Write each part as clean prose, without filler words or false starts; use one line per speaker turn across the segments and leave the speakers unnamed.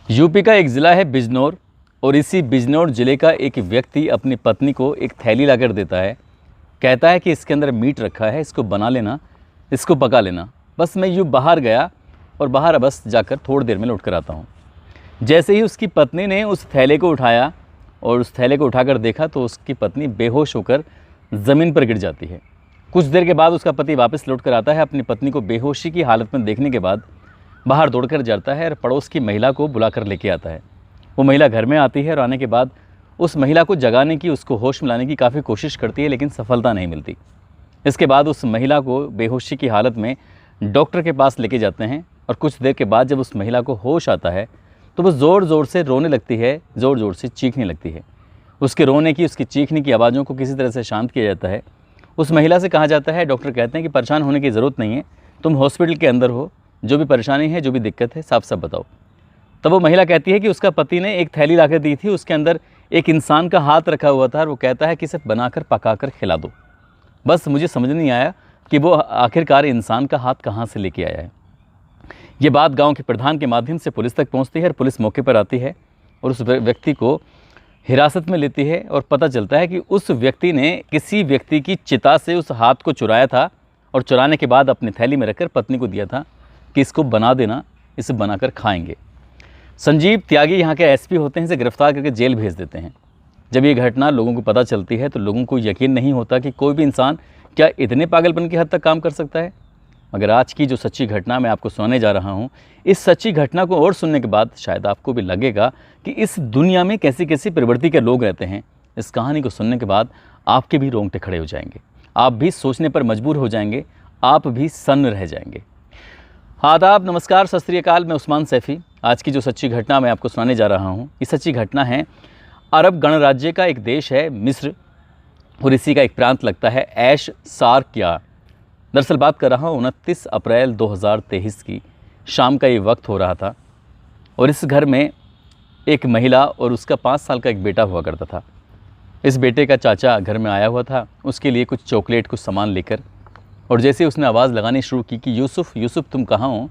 UP का एक ज़िला है बिजनौर और इसी बिजनौर ज़िले का एक व्यक्ति अपनी पत्नी को एक थैली लाकर देता है। कहता है कि इसके अंदर मीट रखा है, इसको बना लेना, इसको पका लेना। बस मैं यूँ बाहर गया और बाहर बस जाकर थोड़ी देर में लौट कर आता हूँ। जैसे ही उसकी पत्नी ने उस थैले को उठाया और उस थैले को उठाकर देखा तो उसकी पत्नी बेहोश होकर ज़मीन पर गिर जाती है। कुछ देर के बाद उसका पति वापस लौट कर आता है। अपनी पत्नी को बेहोशी की हालत में देखने के बाद बाहर दौड़कर जाता है और पड़ोस की महिला को बुलाकर लेके आता है। वो महिला घर में आती है और आने के बाद उस महिला को जगाने की, उसको होश में लाने की काफ़ी कोशिश करती है, लेकिन सफलता नहीं मिलती। इसके बाद उस महिला को बेहोशी की हालत में डॉक्टर के पास लेके जाते हैं और कुछ देर के बाद जब उस महिला को होश आता है तो वो ज़ोर ज़ोर से रोने लगती है, ज़ोर ज़ोर से चीखने लगती है। उसके रोने की, उसकी चीखने की आवाज़ों को किसी तरह से शांत किया जाता है। उस महिला से कहा जाता है, डॉक्टर कहते हैं कि परेशान होने की ज़रूरत नहीं है, तुम हॉस्पिटल के अंदर हो, जो भी परेशानी है, जो भी दिक्कत है, साफ साफ बताओ। तब वो महिला कहती है कि उसका पति ने एक थैली लाकर दी थी, उसके अंदर एक इंसान का हाथ रखा हुआ था और वो कहता है कि इसे बनाकर पकाकर खिला दो। बस मुझे समझ नहीं आया कि वो आखिरकार इंसान का हाथ कहाँ से लेके आया है। ये बात गांव के प्रधान के माध्यम से पुलिस तक पहुंचती है और पुलिस मौके पर आती है और उस व्यक्ति को हिरासत में लेती है और पता चलता है कि उस व्यक्ति ने किसी व्यक्ति की चिता से उस हाथ को चुराया था और चुराने के बाद अपनी थैली में रखकर पत्नी को दिया था कि इसको बना देना, इसे बनाकर खाएंगे। संजीव त्यागी यहाँ के एसपी होते हैं, इसे गिरफ्तार करके जेल भेज देते हैं। जब ये घटना लोगों को पता चलती है तो लोगों को यकीन नहीं होता कि कोई भी इंसान क्या इतने पागलपन की हद तक काम कर सकता है। मगर आज की जो सच्ची घटना मैं आपको सुनाने जा रहा हूँ, इस सच्ची घटना को और सुनने के बाद शायद आपको भी लगेगा कि इस दुनिया में कैसी कैसी प्रवृत्ति के लोग रहते हैं। इस कहानी को सुनने के बाद आपके भी रोंगटे खड़े हो जाएंगे, आप भी सोचने पर मजबूर हो जाएंगे, आप भी सन्न रह जाएंगे। आदाब, नमस्कार, सत श्री अकाल। मैं उस्मान सैफ़ी। आज की जो सच्ची घटना मैं आपको सुनाने जा रहा हूँ, ये सच्ची घटना है अरब गणराज्य का एक देश है मिस्र और इसी का एक प्रांत लगता है ऐश सारकिया। दरअसल बात कर रहा हूँ 29 अप्रैल 2023 की शाम का ये वक्त हो रहा था और इस घर में एक महिला और उसका 5 साल का एक बेटा हुआ करता था। इस बेटे का चाचा घर में आया हुआ था, उसके लिए कुछ चॉकलेट, कुछ सामान लेकर, और जैसे उसने आवाज़ लगानी शुरू की कि यूसुफ यूसुफ तुम कहाँ हो,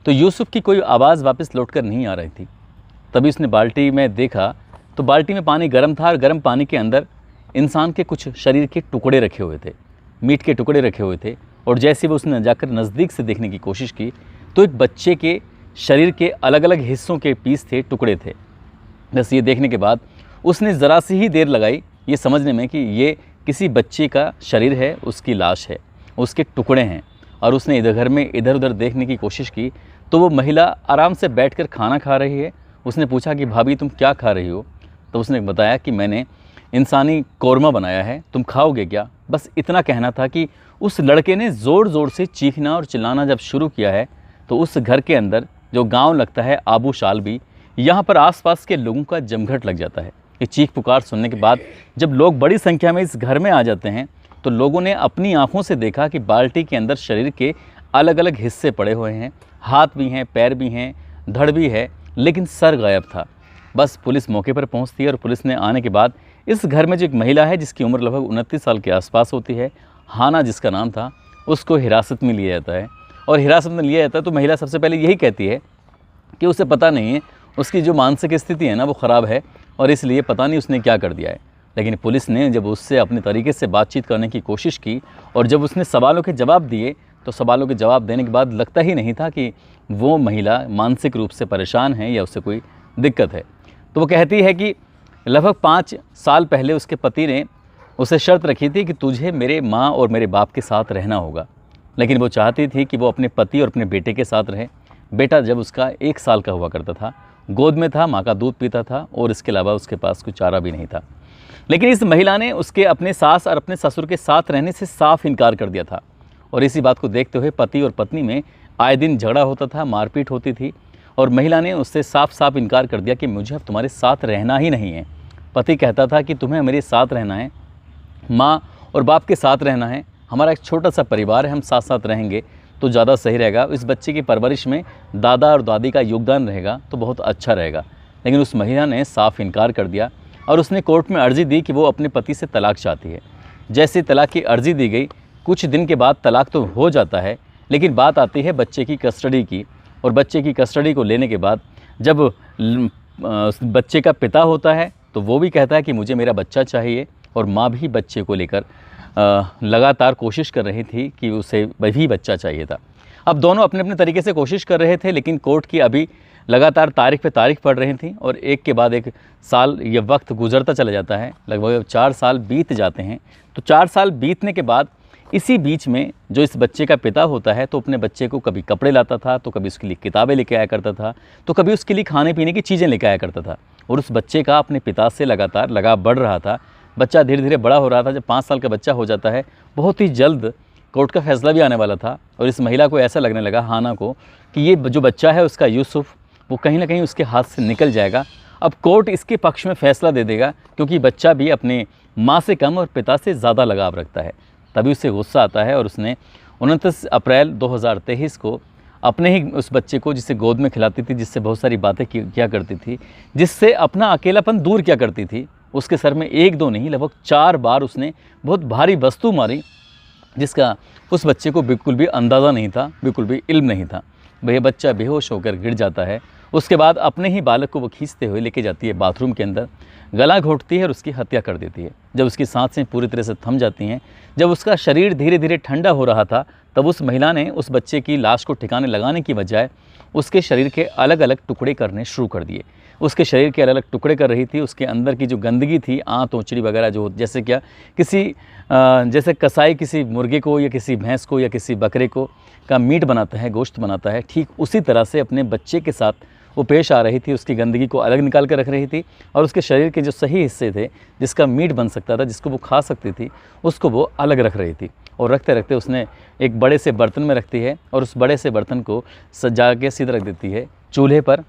तो यूसुफ की कोई आवाज़ वापस लौट कर नहीं आ रही थी। तभी उसने बाल्टी में देखा तो बाल्टी में पानी गर्म था और गर्म पानी के अंदर इंसान के कुछ शरीर के टुकड़े रखे हुए थे, मीट के टुकड़े रखे हुए थे। और जैसे वो उसने जाकर नज़दीक से देखने की कोशिश की तो एक बच्चे के शरीर के अलग अलग हिस्सों के पीस थे, टुकड़े थे। बस ये देखने के बाद उसने ज़रा सी ही देर लगाई ये समझने में कि ये किसी बच्चे का शरीर है, उसकी लाश है, उसके टुकड़े हैं। और उसने इधर घर में इधर उधर देखने की कोशिश की तो वो महिला आराम से बैठकर खाना खा रही है। उसने पूछा कि भाभी तुम क्या खा रही हो, तो उसने बताया कि मैंने इंसानी कौरमा बनाया है, तुम खाओगे क्या। बस इतना कहना था कि उस लड़के ने ज़ोर ज़ोर से चीखना और चिल्लाना जब शुरू किया है तो उस घर के अंदर जो गांव लगता है आबू शालबी, यहाँ पर आसपास के लोगों का जमघट लग जाता है। ये चीख पुकार सुनने के बाद जब लोग बड़ी संख्या में इस घर में आ जाते हैं तो लोगों ने अपनी आंखों से देखा कि बाल्टी के अंदर शरीर के अलग अलग हिस्से पड़े हुए हैं, हाथ भी हैं, पैर भी हैं, धड़ भी है, लेकिन सर गायब था। बस पुलिस मौके पर पहुंचती है और पुलिस ने आने के बाद इस घर में जो एक महिला है जिसकी उम्र लगभग 29 साल के आसपास होती है, हाना जिसका नाम था, उसको हिरासत में लिया जाता है। और हिरासत में लिया जाता है तो महिला सबसे पहले यही कहती है कि उसे पता नहीं है, उसकी जो मानसिक स्थिति है ना वो ख़राब है और इसलिए पता नहीं उसने क्या कर दिया है। लेकिन पुलिस ने जब उससे अपने तरीके से बातचीत करने की कोशिश की और जब उसने सवालों के जवाब दिए तो सवालों के जवाब देने के बाद लगता ही नहीं था कि वो महिला मानसिक रूप से परेशान है या उससे कोई दिक्कत है। तो वो कहती है कि लगभग 5 साल पहले उसके पति ने उसे शर्त रखी थी कि तुझे मेरे माँ और मेरे बाप के साथ रहना होगा, लेकिन वो चाहती थी कि वो अपने पति और अपने बेटे के साथ रहे। बेटा जब उसका 1 साल का हुआ करता था, गोद में था, माँ का दूध पीता था और इसके अलावा उसके पास कोई चारा भी नहीं था। लेकिन इस महिला ने उसके अपने सास और अपने ससुर के साथ रहने से साफ इनकार कर दिया था और इसी बात को देखते हुए पति और पत्नी में आए दिन झगड़ा होता था, मारपीट होती थी और महिला ने उससे साफ साफ इनकार कर दिया कि मुझे अब तुम्हारे साथ रहना ही नहीं है। पति कहता था कि तुम्हें मेरे साथ रहना है, माँ और बाप के साथ रहना है, हमारा एक छोटा सा परिवार है, हम साथ साथ रहेंगे तो ज़्यादा सही रहेगा, इस बच्चे की परवरिश में दादा और दादी का योगदान रहेगा तो बहुत अच्छा रहेगा। लेकिन उस महिला ने साफ इनकार कर दिया और उसने कोर्ट में अर्जी दी कि वो अपने पति से तलाक चाहती है। जैसे तलाक की अर्जी दी गई, कुछ दिन के बाद तलाक तो हो जाता है, लेकिन बात आती है बच्चे की कस्टडी की और बच्चे की कस्टडी को लेने के बाद जब उस बच्चे का पिता होता है तो वो भी कहता है कि मुझे मेरा बच्चा चाहिए, और माँ भी बच्चे को लेकर लगातार कोशिश कर रही थी कि उसे वही बच्चा चाहिए था। अब दोनों अपने अपने तरीके से कोशिश कर रहे थे, लेकिन कोर्ट की अभी लगातार तारीख पे तारीख पड़ रही थी और एक के बाद एक साल ये वक्त गुजरता चला जाता है। लगभग 4 साल बीत जाते हैं। तो 4 साल बीतने के बाद इसी बीच में जो इस बच्चे का पिता होता है तो अपने बच्चे को कभी कपड़े लाता था, तो कभी उसके लिए किताबें लेके आया करता था, तो कभी उसके लिए खाने पीने की चीज़ें लेके आया करता था। और उस बच्चे का अपने पिता से लगातार लगाव बढ़ रहा था। बच्चा धीरे धीरे बड़ा हो रहा था। जब 5 साल का बच्चा हो जाता है, बहुत ही जल्द कोर्ट का फैसला भी आने वाला था और इस महिला को ऐसा लगने लगा, हाना को, कि ये जो बच्चा है उसका यूसुफ, वो कहीं ना कहीं उसके हाथ से निकल जाएगा। अब कोर्ट इसके पक्ष में फ़ैसला दे देगा, क्योंकि बच्चा भी अपने माँ से कम और पिता से ज़्यादा लगाव रखता है। तभी उसे गुस्सा आता है और उसने 29 अप्रैल 2023 को अपने ही उस बच्चे को, जिसे गोद में खिलाती थी, जिससे बहुत सारी बातें किया करती थी, जिससे अपना अकेलापन दूर किया करती थी, उसके सर में 1-2 नहीं लगभग 4 बार उसने बहुत भारी वस्तु मारी, जिसका उस बच्चे को बिल्कुल भी अंदाज़ा नहीं था, बिल्कुल भी इल्म नहीं था। वह बच्चा बेहोश होकर गिर जाता है। उसके बाद अपने ही बालक को वो खींचते हुए लेके जाती है बाथरूम के अंदर, गला घोंटती है और उसकी हत्या कर देती है। जब उसकी सांसें पूरी तरह से थम जाती हैं, जब उसका शरीर धीरे धीरे ठंडा हो रहा था, तब उस महिला ने उस बच्चे की लाश को ठिकाने लगाने की बजाय उसके शरीर के अलग अलग टुकड़े करने शुरू कर दिए। उसके शरीर के अलग अलग टुकड़े कर रही थी। उसके अंदर की जो गंदगी थी, आंत ओंचड़ी वगैरह जो, जैसे क्या किसी जैसे कसाई किसी मुर्गे को या किसी भैंस को या किसी बकरे को का मीट बनाता है, गोश्त बनाता है, ठीक उसी तरह से अपने बच्चे के साथ वो पेश आ रही थी। उसकी गंदगी को अलग निकाल कर रख रही थी और उसके शरीर के जो सही हिस्से थे, जिसका मीट बन सकता था, जिसको वो खा सकती थी, उसको वो अलग रख रही थी। और रखते रखते उसने एक बड़े से बर्तन में रखती है और उस बड़े से बर्तन को सजा के सीधा रख देती है चूल्हे पर,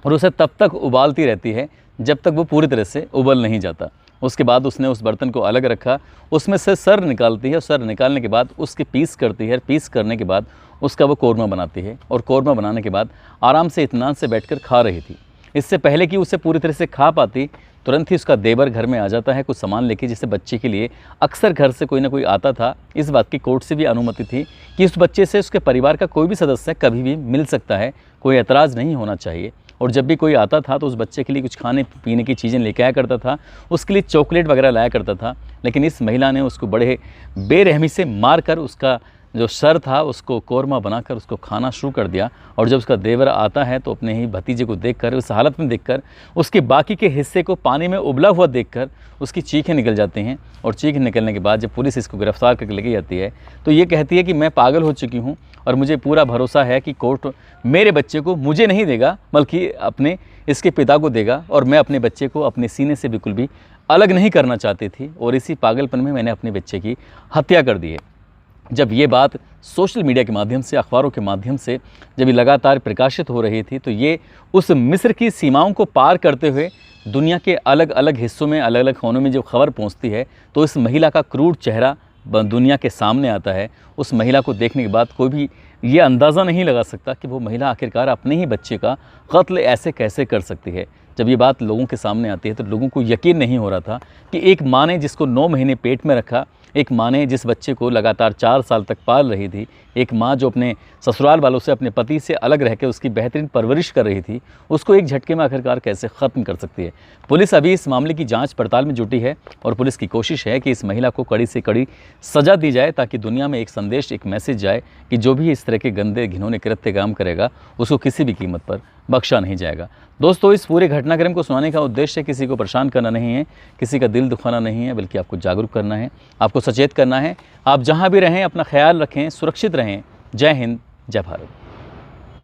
और उसे तब तक उबालती रहती है जब तक वो पूरी तरह से उबल नहीं जाता। उसके बाद उसने उस बर्तन को अलग रखा, उसमें से सर निकालती है और सर निकालने के बाद उसके पीस करती है। पीस करने के बाद उसका वो कौरमा बनाती है और कौरमा बनाने के बाद आराम से इत्मीनान से बैठकर खा रही थी। इससे पहले कि उसे पूरी तरह से खा पाती, तुरंत ही उसका देवर घर में आ जाता है कुछ सामान लेके, जिससे बच्चे के लिए अक्सर घर से कोई ना कोई आता था। इस बात की कोर्ट से भी अनुमति थी कि उस बच्चे से उसके परिवार का कोई भी सदस्य कभी भी मिल सकता है, कोई एतराज़ नहीं होना चाहिए। और जब भी कोई आता था तो उस बच्चे के लिए कुछ खाने पीने की चीज़ें लेके आया करता था, उसके लिए चॉकलेट वगैरह लाया करता था। लेकिन इस महिला ने उसको बड़े बेरहमी से मार कर उसका जो सर था उसको कौरमा बनाकर उसको खाना शुरू कर दिया। और जब उसका देवर आता है तो अपने ही भतीजे को देखकर, उस हालत में देखकर, उसके बाकी के हिस्से को पानी में उबला हुआ देखकर उसकी चीखें निकल जाती हैं। और चीख निकलने के बाद जब पुलिस इसको गिरफ्तार करके लेके जाती है तो ये कहती है कि मैं पागल हो चुकी हूँ और मुझे पूरा भरोसा है कि कोर्ट मेरे बच्चे को मुझे नहीं देगा, बल्कि अपने इसके पिता को देगा, और मैं अपने बच्चे को अपने सीने से बिल्कुल भी अलग नहीं करना चाहती थी, और इसी पागलपन में मैंने अपने बच्चे की हत्या कर दी है। जब ये बात सोशल मीडिया के माध्यम से, अखबारों के माध्यम से जब ये लगातार प्रकाशित हो रही थी, तो ये उस मिस्र की सीमाओं को पार करते हुए दुनिया के अलग अलग हिस्सों में, अलग अलग कोनों में जब खबर पहुंचती है तो इस महिला का क्रूर चेहरा दुनिया के सामने आता है। उस महिला को देखने के बाद कोई भी ये अंदाज़ा नहीं लगा सकता कि वो महिला आखिरकार अपने ही बच्चे का कत्ल ऐसे कैसे कर सकती है। जब ये बात लोगों के सामने आती है तो लोगों को यकीन नहीं हो रहा था कि एक माँ ने जिसको 9 महीने पेट में रखा, एक माँ ने जिस बच्चे को लगातार 4 साल तक पाल रही थी, एक माँ जो अपने ससुराल वालों से, अपने पति से अलग रह के उसकी बेहतरीन परवरिश कर रही थी, उसको एक झटके में आखिरकार कैसे ख़त्म कर सकती है। पुलिस अभी इस मामले की जांच पड़ताल में जुटी है और पुलिस की कोशिश है कि इस महिला को कड़ी से कड़ी सज़ा दी जाए, ताकि दुनिया में एक संदेश, एक मैसेज जाए कि जो भी इस तरह के गंदे घिनौने कृत्य काम करेगा उसको किसी भी कीमत पर बख्शा नहीं जाएगा। दोस्तों, इस पूरे घटनाक्रम को सुनाने का उद्देश्य किसी को परेशान करना नहीं है, किसी का दिल दुखाना नहीं है, बल्कि आपको जागरूक करना है, आपको सचेत करना है। आप जहां भी रहें अपना ख्याल रखें, सुरक्षित रहें। जय हिंद, जय भारत।